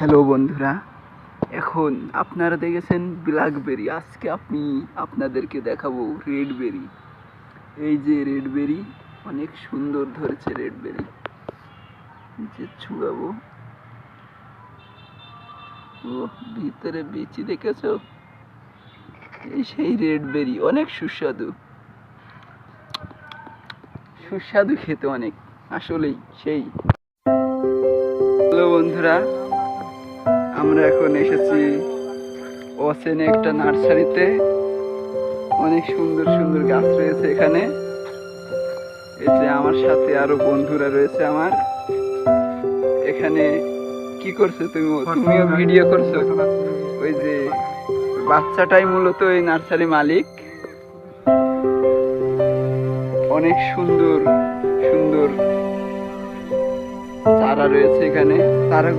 Hello বন্ধুরা, এখন আপনারা দেখেছেন ব্ল্যাকবেরি, আজকে আপনাদেরকে দেখাবো রেডবেরি। এই যে রেডবেরি, অনেক সুন্দর ধরেছে রেডবেরি। যে ছুঁয়াবো, ও ভিতরে বিচি দেখেছো? এই সেই রেডবেরি, অনেক সুস্বাদু সুস্বাদু খেতে, অনেক আসলেই সেই। হ্যালো বন্ধুরা, আমরা এখন এসেছি অচেনা একটা নার্সারিতে। অনেক সুন্দর সুন্দর গাছ রয়েছে এখানে। এই যে আমার সাথে আরো বন্ধুরা রয়েছে আমার। এখানে কি করছো তুমিও ভিডিও করছো? ওই যে বাচ্চাটাই মূলত এই নার্সারি মালিক। অনেক সুন্দর সুন্দর চারা রয়েছে এখানে। চারা